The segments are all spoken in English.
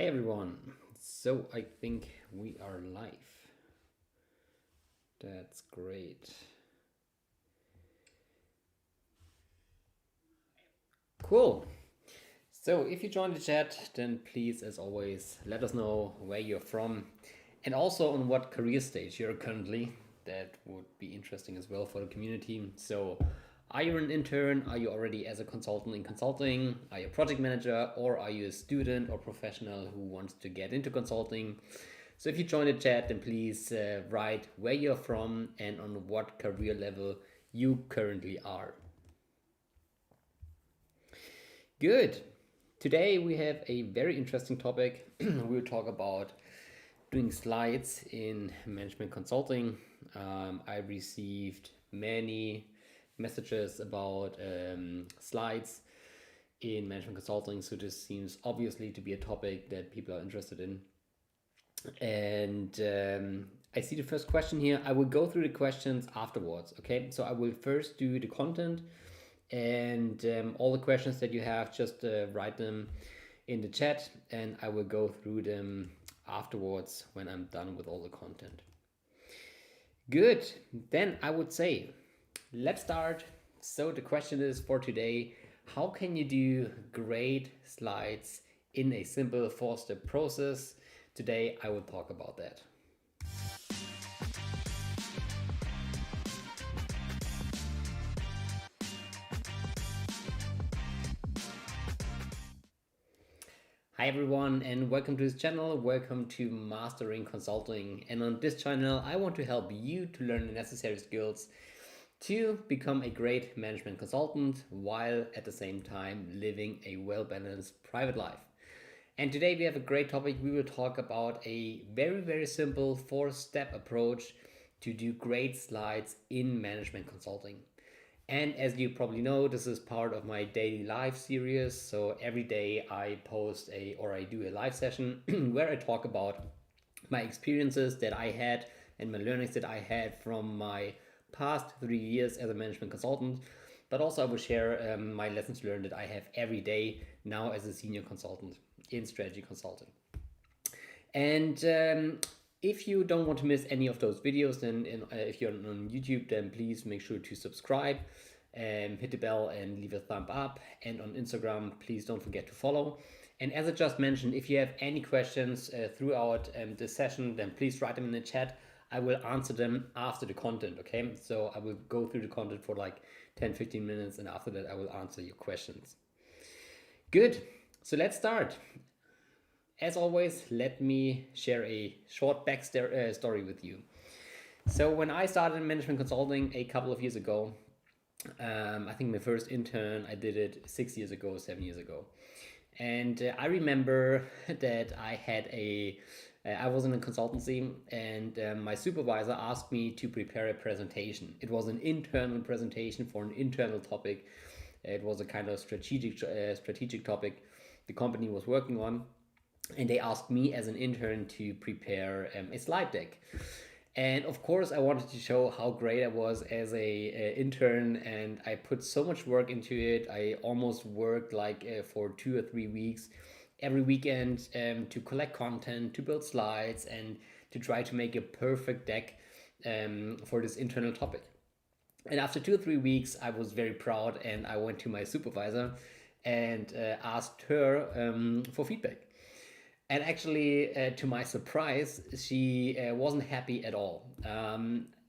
Hey everyone. So I think we are live. That's great. Cool. So if you join the chat, then please, as always, let us know where you're from and also on what career stage you're currently. That would be interesting as well for the community. So, are you an intern? Are you already as a consultant in consulting? Are you a project manager? Or are you a student or professional who wants to get into consulting? So if you join the chat, then please write where you're from and on what career level you currently are. Good. Today we have a very interesting topic. We'll talk about doing slides in management consulting. I received many messages about slides in management consulting, so this seems obviously to be a topic that people are interested in. And I see the first question here. I will go through the questions afterwards. Okay, so I will first do the content, and all the questions that you have, just write them in the chat, and I will go through them afterwards when I'm done with all the content. Good. Then I would say, let's start. So the question is for today: how can you do great slides in a simple 4-step process? Today I will talk about that. Hi everyone and welcome to this channel. Welcome to Mastering Consulting. And on this channel I want to help you to learn the necessary skills to become a great management consultant while at the same time living a well-balanced private life. And today we have a great topic. We will talk about a very simple 4-step approach to do great slides in management consulting. And as you probably know, this is part of my daily live series. So every day I I do a live session where I talk about my experiences that I had and my learnings that I had from my past 3 years as a management consultant. But also I will share my lessons learned that I have every day now as a senior consultant in strategy consulting. And if you don't want to miss any of those videos, then if you're on YouTube, then please make sure to subscribe and hit the bell and leave a thumb up. And on Instagram, please don't forget to follow. And as I just mentioned, if you have any questions throughout this session, then please write them in the chat. I will answer them after the content, okay? So I will go through the content for like 10-15 minutes, and after that I will answer your questions. Good. So let's start. As always, let me share a short backstory with you. So when I started in management consulting a couple of years ago, I think my first intern, I did it 6 years ago, 7 years ago. And I remember that I was in a consultancy, and my supervisor asked me to prepare a presentation. It was an internal presentation for an internal topic. It was a kind of strategic topic the company was working on. And they asked me as an intern to prepare a slide deck. And of course I wanted to show how great I was as a intern, and I put so much work into it. I almost worked like for 2 or 3 weeks every weekend to collect content, to build slides, and to try to make a perfect deck for this internal topic. And after 2 or 3 weeks I was very proud, and I went to my supervisor and asked her for feedback. And actually, to my surprise, she wasn't happy at all.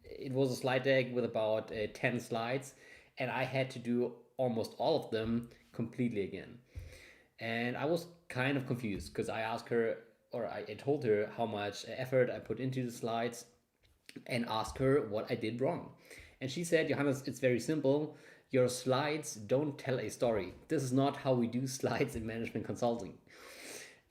It was a slide deck with about 10 slides, and I had to do almost all of them completely again. And I was kind of confused because I asked her, or I told her how much effort I put into the slides and asked her what I did wrong. And she said, Johannes, it's very simple. Your slides don't tell a story. This is not how we do slides in management consulting.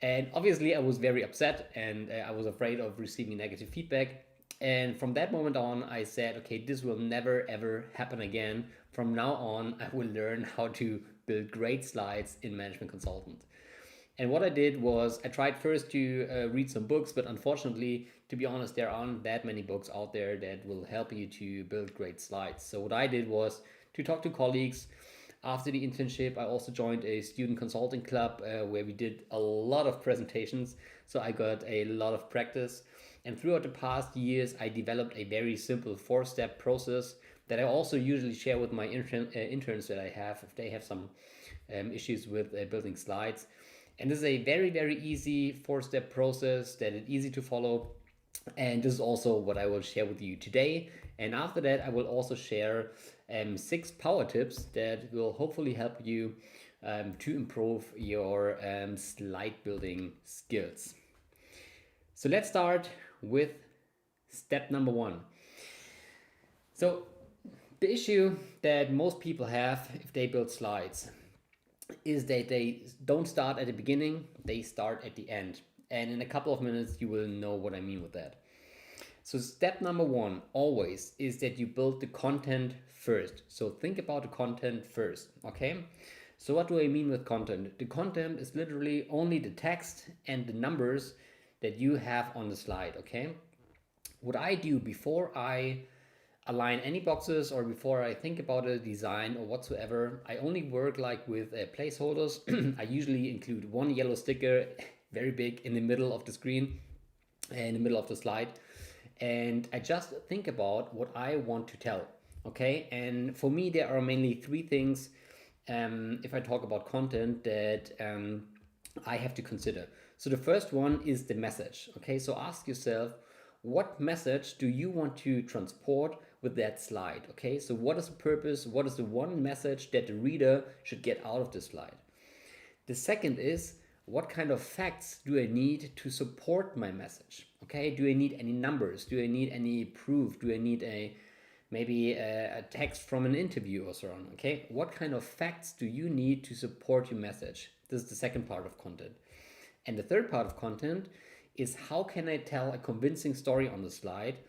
And obviously I was very upset, and I was afraid of receiving negative feedback. And from that moment on, I said, okay, this will never ever happen again. From now on, I will learn how to build great slides in management consultant. And what I did was I tried first to read some books, but unfortunately, to be honest, there aren't that many books out there that will help you to build great slides. So what I did was to talk to colleagues. After the internship, I also joined a student consulting club where we did a lot of presentations. So I got a lot of practice. And throughout the past years, I developed a very simple 4-step process that I also usually share with my interns that I have if they have some issues with building slides. And this is a very, very easy 4-step process that is easy to follow. And this is also what I will share with you today. And after that, I will also share 6 power tips that will hopefully help you to improve your slide building skills. So let's start with step number 1. So the issue that most people have if they build slides is that they don't start at the beginning, they start at the end. And in a couple of minutes, you will know what I mean with that. So step number 1 always is that you build the content first. So think about the content first, okay? So what do I mean with content? The content is literally only the text and the numbers that you have on the slide, okay? What I do before I align any boxes or before I think about a design or whatsoever, I only work like with placeholders. I usually include one yellow sticker, very big, in the middle of the screen, in the middle of the slide. And I just think about what I want to tell, okay? And for me, there are mainly 3 things, if I talk about content, that I have to consider. So the first one is the message, okay? So ask yourself, what message do you want to transport with that slide, okay? So what is the purpose? What is the one message that the reader should get out of the slide? The second is, what kind of facts do I need to support my message? Okay, do I need any numbers? Do I need any proof? Do I need maybe a text from an interview or so on? Okay, what kind of facts do you need to support your message? This is the second part of content. And the third part of content is, how can I tell a convincing story on the slide?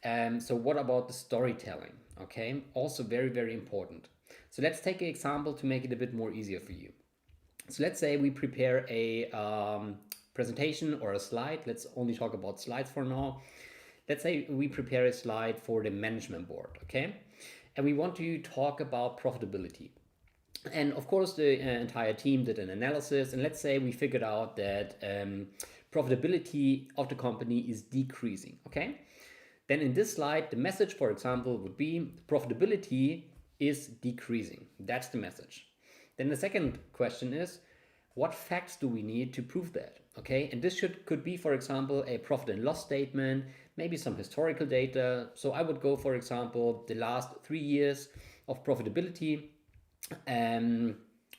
So what about the storytelling? Okay, also very, very important. So let's take an example to make it a bit more easier for you. So let's say we prepare a presentation or a slide. Let's only talk about slides for now. Let's say we prepare a slide for the management board, okay? And we want to talk about profitability. And of course, the entire team did an analysis. And let's say we figured out that profitability of the company is decreasing, okay? Then in this slide, the message, for example, would be profitability is decreasing. That's the message. Then the second question is, what facts do we need to prove that? Okay, and this could be, for example, a profit and loss statement, maybe some historical data. So I would go, for example, the last 3 years of profitability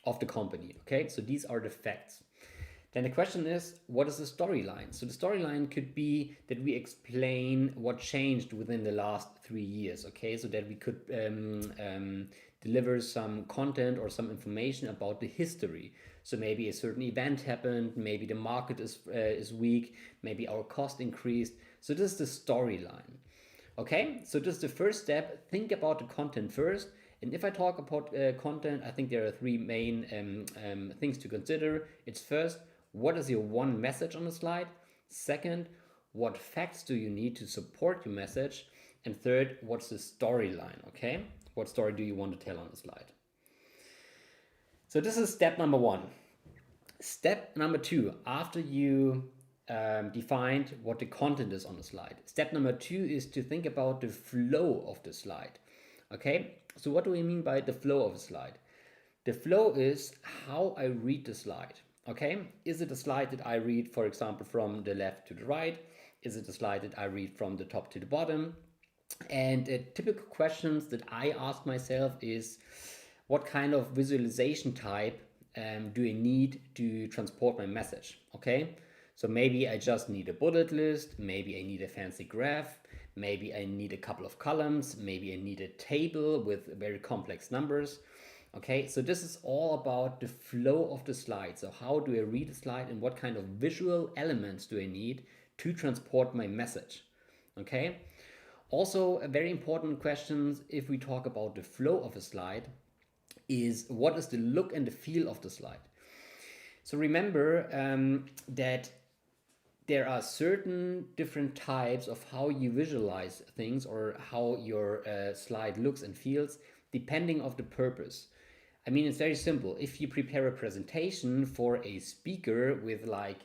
of the company. Okay, so these are the facts. Then the question is, what is the storyline? So the storyline could be that we explain what changed within the last 3 years, okay? So that we could deliver some content or some information about the history. So maybe a certain event happened, maybe the market is weak, maybe our cost increased. So this is the storyline, okay? So this is the first step. Think about the content first. And if I talk about content, I think there are 3 main things to consider. It's first, what is your one message on the slide? Second, what facts do you need to support your message? And third, what's the storyline, okay? What story do you want to tell on the slide? So this is step number 1. Step number 2, after you defined what the content is on the slide. Step number 2 is to think about the flow of the slide, okay? So what do we mean by the flow of a slide? The flow is how I read the slide. Okay, is it a slide that I read, for example, from the left to the right? Is it a slide that I read from the top to the bottom? And typical questions that I ask myself is, what kind of visualization type do I need to transport my message? Okay, so maybe I just need a bullet list, maybe I need a fancy graph, maybe I need a couple of columns, maybe I need a table with very complex numbers. Okay, so this is all about the flow of the slide. So how do I read a slide and what kind of visual elements do I need to transport my message? Okay, also a very important question if we talk about the flow of a slide is, what is the look and the feel of the slide? So remember that there are certain different types of how you visualize things or how your slide looks and feels depending on the purpose. I mean, it's very simple. If you prepare a presentation for a speaker with like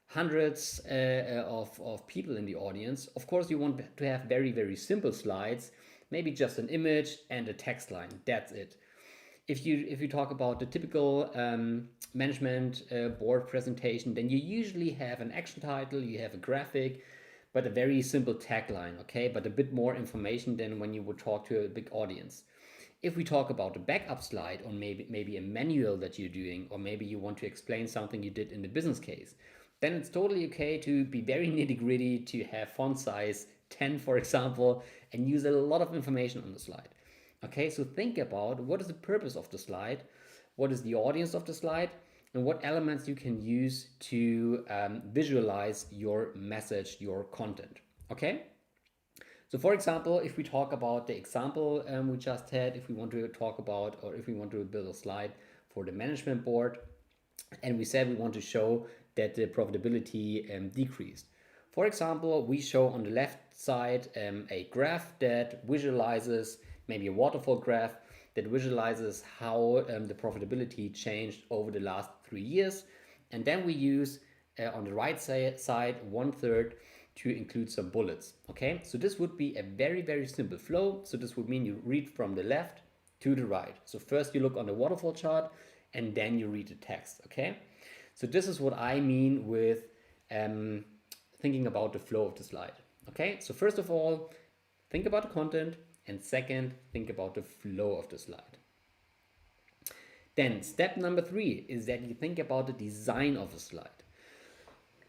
hundreds of people in the audience, of course you want to have very, very simple slides, maybe just an image and a text line. That's it. If you talk about the typical management board presentation, then you usually have an action title, you have a graphic, but a very simple tagline, okay? But a bit more information than when you would talk to a big audience. If we talk about a backup slide, or maybe a manual that you're doing, or maybe you want to explain something you did in the business case, then it's totally okay to be very nitty gritty, to have font size 10, for example, and use a lot of information on the slide. Okay, so think about what is the purpose of the slide, what is the audience of the slide, and what elements you can use to visualize your message, your content. Okay? So for example, if we talk about the example we just had, if we want to talk about, or if we want to build a slide for the management board, and we said we want to show that the profitability decreased. For example, we show on the left side a graph that visualizes, maybe a waterfall graph, that visualizes how the profitability changed over the last 3 years. And then we use on the right side 1/3 to include some bullets. Okay, so this would be a very, very simple flow. So this would mean you read from the left to the right. So first you look on the waterfall chart and then you read the text. Okay, so this is what I mean with thinking about the flow of the slide. Okay, so first of all, think about the content, and second, think about the flow of the slide. Then step number 3 is that you think about the design of the slide.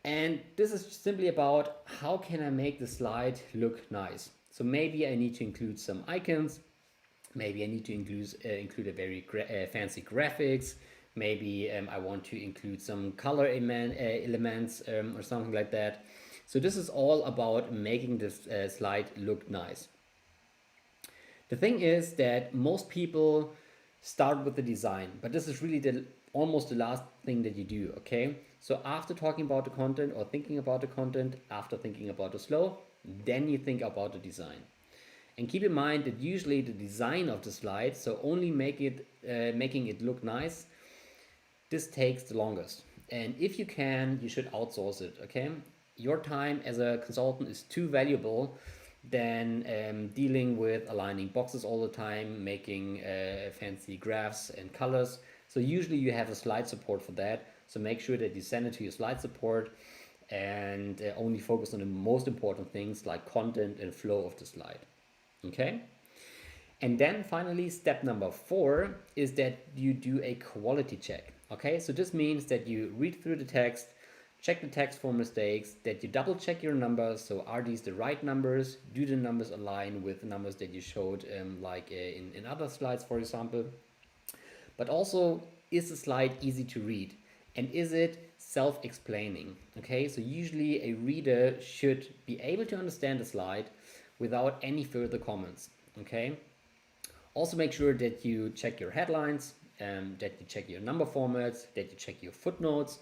And this is simply about how can I make the slide look nice. So maybe I need to include some icons, maybe I need to include a very fancy graphics, maybe I want to include some color elements or something like that. So this is all about making this slide look nice. The thing is that most people start with the design, but this is really almost the last thing that you do, okay? So after talking about the content or thinking about the content, after thinking about the flow, then you think about the design. And keep in mind that usually the design of the slide, so only making it look nice, this takes the longest. And if you can, you should outsource it, okay? Your time as a consultant is too valuable than dealing with aligning boxes all the time, making fancy graphs and colors. So usually you have a slide support for that. So make sure that you send it to your slide support and only focus on the most important things like content and flow of the slide. Okay? And then finally, step number 4 is that you do a quality check. Okay? So this means that you read through the text, check the text for mistakes, that you double check your numbers. So are these the right numbers? Do the numbers align with the numbers that you showed in other slides, for example? But also, is the slide easy to read? And is it self-explaining? Okay, so usually a reader should be able to understand the slide without any further comments. Okay, also make sure that you check your headlines, that you check your number formats, that you check your footnotes,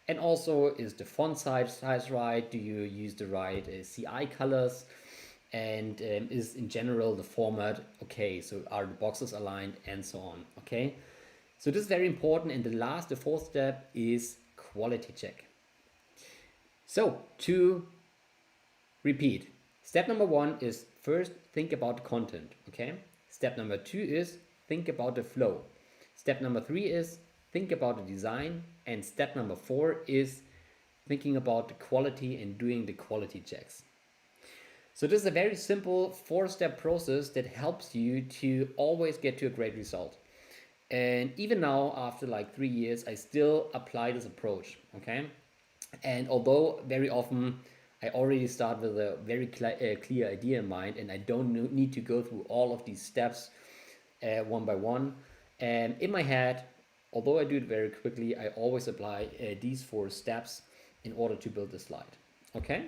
and also is the font size right? Do you use the right CI colors? And is in general the format okay? So are the boxes aligned and so on? Okay. So this is very important, and the 4th step is quality check. So to repeat, step number 1 is first think about the content, okay? Step number 2 is think about the flow. Step number 3 is think about the design, and step number 4 is thinking about the quality and doing the quality checks. So this is a very simple 4-step process that helps you to always get to a great result. And even now, after like 3 years, I still apply this approach, okay? And although very often I already start with a very clear idea in mind, and I don't need to go through all of these steps one by one. And in my head, although I do it very quickly, I always apply these 4 steps in order to build the slide, okay?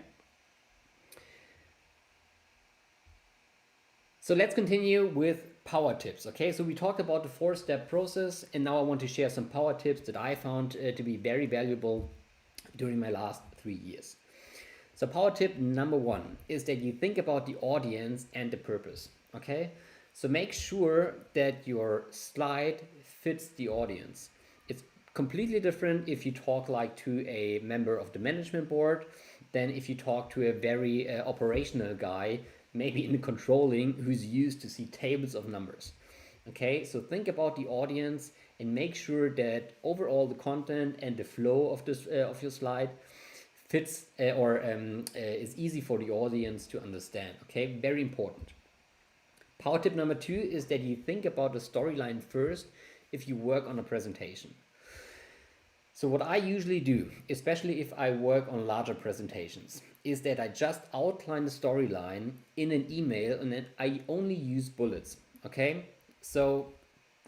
So let's continue with power tips. Okay, so we talked about the 4-step process, and now I want to share some power tips that I found to be very valuable during my last 3 years. So power tip number 1 is that you think about the audience and the purpose. Okay, so make sure that your slide fits the audience. It's completely different if you talk like to a member of the management board than if you talk to a very operational guy, maybe in controlling, who's used to see tables of numbers. Okay, so think about the audience and make sure that overall the content and the flow of this of your slide fits or is easy for the audience to understand. Okay, very important. Power tip number 2 is that you think about the storyline first if you work on a presentation. So what I usually do, especially if I work on larger presentations, is that I just outline the storyline in an email and then I only use bullets. Okay, so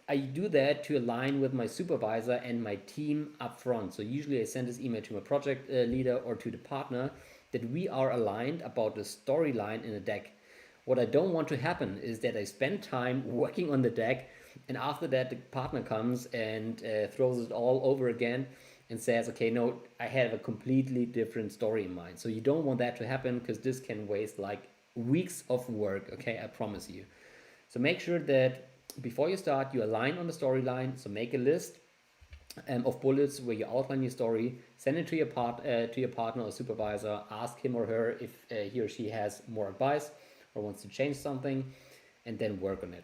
I do that to align with my supervisor and my team up front. So usually I send this email to my project leader or to the partner that we are aligned about the storyline in the deck. What I don't want to happen is that I spend time working on the deck and after that the partner comes and throws it all over again and says, okay, no, I have a completely different story in mind. So you don't want that to happen because this can waste like weeks of work, okay, I promise you. So make sure that before you start, you align on the storyline. So make a list of bullets where you outline your story, send it to your partner or supervisor, ask him or her if he or she has more advice or wants to change something, and then work on it.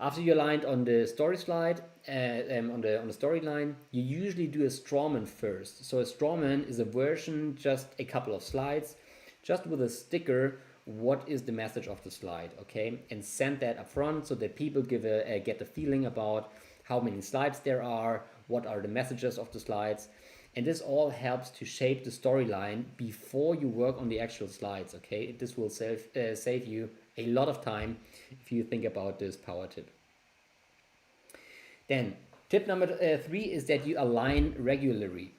After you aligned on the story slide, on the storyline, you usually do a strawman first. So a strawman is a version, just a couple of slides, just with a sticker. What is the message of the slide, okay? And send that up front so that people get a feeling about how many slides there are, what are the messages of the slides. And this all helps to shape the storyline before you work on the actual slides, okay? This will save you a lot of time if you think about this power tip. Then tip number 3 is that you align regularly.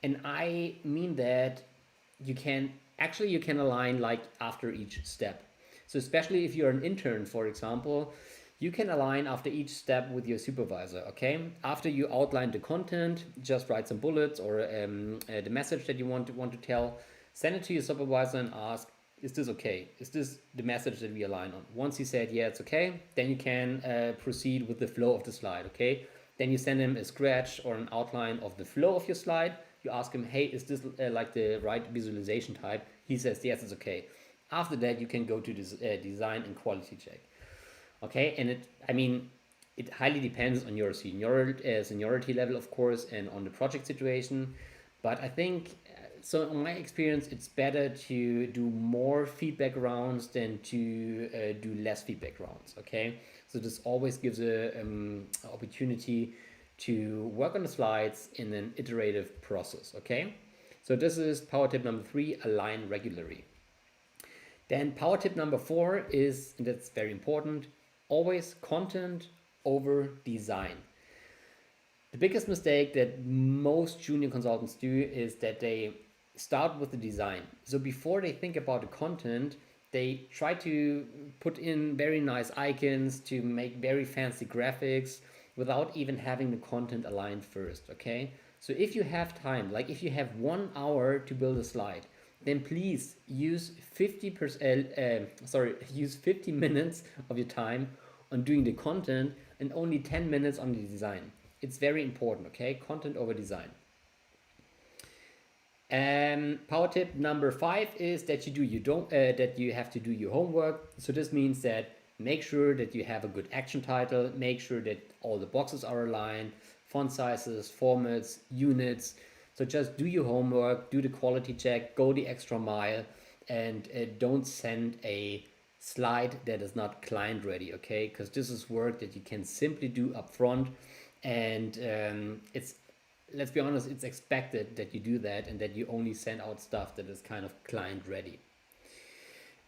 And I mean that you can align like after each step. So especially if you're an intern, for example, you can align after each step with your supervisor, okay? After you outline the content, just write some bullets or the message that you want to tell, send it to your supervisor and ask, is this okay? Is this the message that we align on? Once he said, yeah, it's okay, then you can proceed with the flow of the slide, okay? Then you send him a scratch or an outline of the flow of your slide. You ask him, hey, is this like the right visualization type? He says, yes, it's okay. After that, you can go to this design and quality check. Okay, and it highly depends on your seniority level, of course, and on the project situation. But I think, so in my experience, it's better to do more feedback rounds than to do less feedback rounds, okay? So this always gives an opportunity to work on the slides in an iterative process, okay? So this is power tip number 3, align regularly. Then power tip number 4 is, and that's very important, always content over design. The biggest mistake that most junior consultants do is that they start with the design. So before they think about the content, they try to put in very nice icons to make very fancy graphics without even having the content aligned first, okay? So if you have time, like if you have 1 hour to build a slide, then please use 50 minutes of your time on doing the content and only 10 minutes on the design. It's very important, okay? Content over design. Power tip number 5 is that you have to do your homework. So this means that make sure that you have a good action title, make sure that all the boxes are aligned, font sizes, formats, units. So just do your homework, do the quality check, go the extra mile, and don't send a slide that is not client ready, okay? Because this is work that you can simply do up front, and let's be honest, it's expected that you do that and that you only send out stuff that is kind of client ready.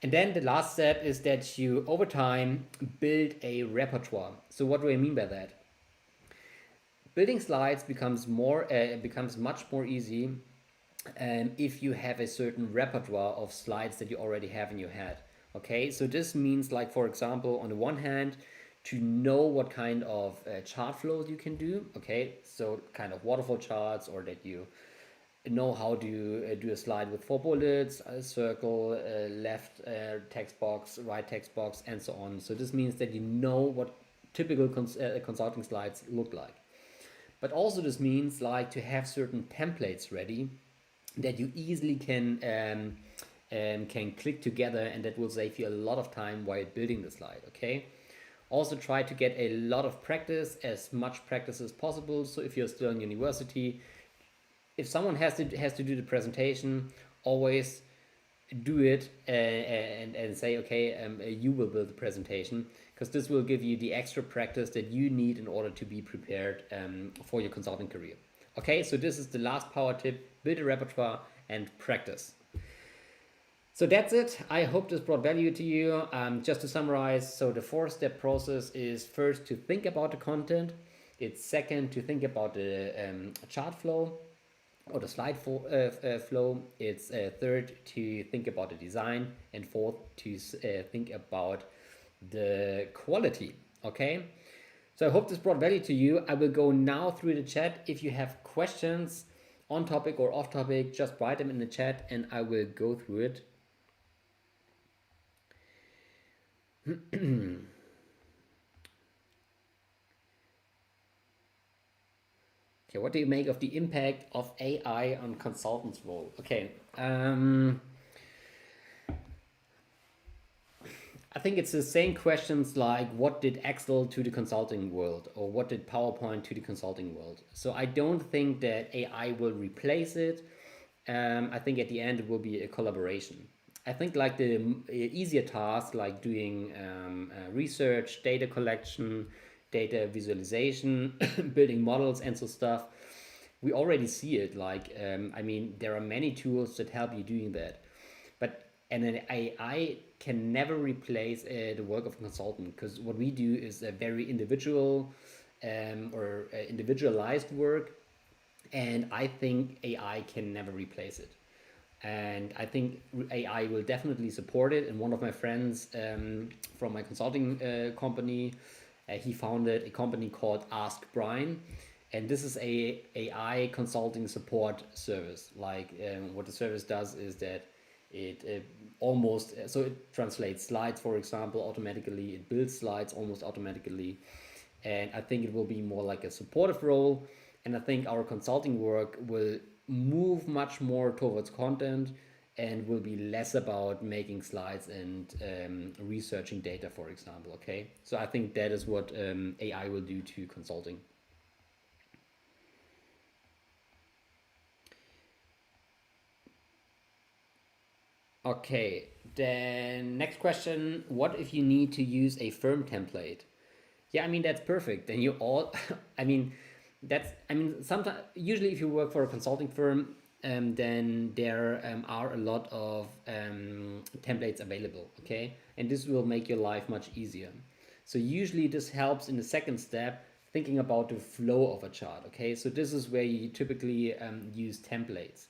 And then the last step is that you, over time, build a repertoire. So what do I mean by that? Building slides becomes much more easy if you have a certain repertoire of slides that you already have in your head. Okay, so this means, like, for example, on the one hand, to know what kind of chart flows you can do. Okay, so kind of waterfall charts, or that you know how to do a slide with 4 bullets, a circle, left text box, right text box, and so on. So this means that you know what typical consulting slides look like. But also this means like to have certain templates ready that you easily can click together, and that will save you a lot of time while building the slide. Okay. Also try to get a lot of practice, as much practice as possible. So if you're still in university, if someone has to do the presentation, always do it and say, okay, you will build the presentation, because this will give you the extra practice that you need in order to be prepared for your consulting career. Okay, so this is the last power tip: build a repertoire and practice. So that's it. I hope this brought value to you. Just to summarize, so the 4-step process is: first, to think about the content. It's second, to think about the chart flow or the slide flow. It's third, to think about the design, and fourth, to think about the quality. Okay, so I hope this brought value to you. I will go now through the chat. If you have questions on topic or off topic, just write them in the chat and I will go through it. Okay, what do you make of the impact of AI on consultants' role? Okay, I think it's the same questions like what did Excel to the consulting world, or what did PowerPoint to the consulting world. So I don't think that AI will replace it. I think at the end it will be a collaboration. I think like the easier tasks like doing research, data collection, data visualization, building models and so stuff, we already see it. Like, I mean, there are many tools that help you doing that. And an AI can never replace the work of a consultant, because what we do is a very individual or individualized work, and I think AI can never replace it. And I think AI will definitely support it. And one of my friends from my consulting company, he founded a company called Ask Brian, and this is a AI consulting support service. Like what the service does is that it almost, so it translates slides, for example, automatically. It builds slides almost automatically, and I think it will be more like a supportive role. And I think our consulting work will move much more towards content and will be less about making slides and researching data, for example. Okay, so I think that is what AI will do to consulting. Okay, then next question: what if you need to use a firm template? Yeah, I mean, that's perfect. Then you all, I mean, sometimes, usually if you work for a consulting firm, then there are a lot of templates available, okay? And this will make your life much easier. So usually this helps in the second step, thinking about the flow of a chart, okay? So this is where you typically use templates.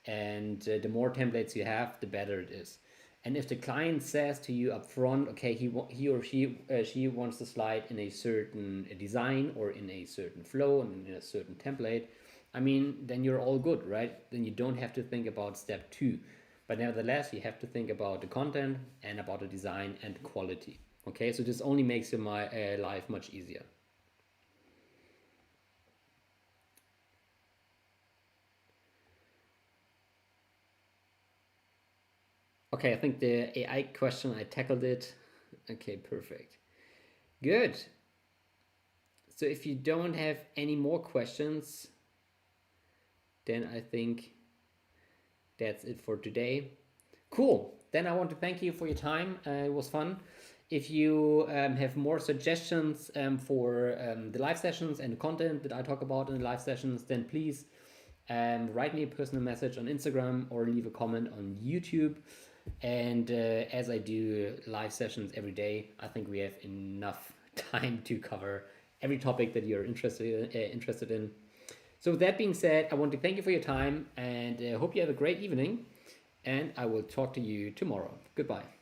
And the more templates you have, the better it is. And if the client says to you up front, okay, he or she wants the slide in a certain design or in a certain flow and in a certain template, I mean, then you're all good, right? Then you don't have to think about step 2. But nevertheless, you have to think about the content and about the design and quality. Okay, so this only makes your life much easier. Okay, I think the AI question, I tackled it. Okay, perfect. Good. So if you don't have any more questions, then I think that's it for today. Cool. Then I want to thank you for your time. It was fun. If you have more suggestions for the live sessions and the content that I talk about in the live sessions, then please write me a personal message on Instagram or leave a comment on YouTube. And as I do live sessions every day, I think we have enough time to cover every topic that you're interested in. So with that being said, I want to thank you for your time and hope you have a great evening. And I will talk to you tomorrow. Goodbye.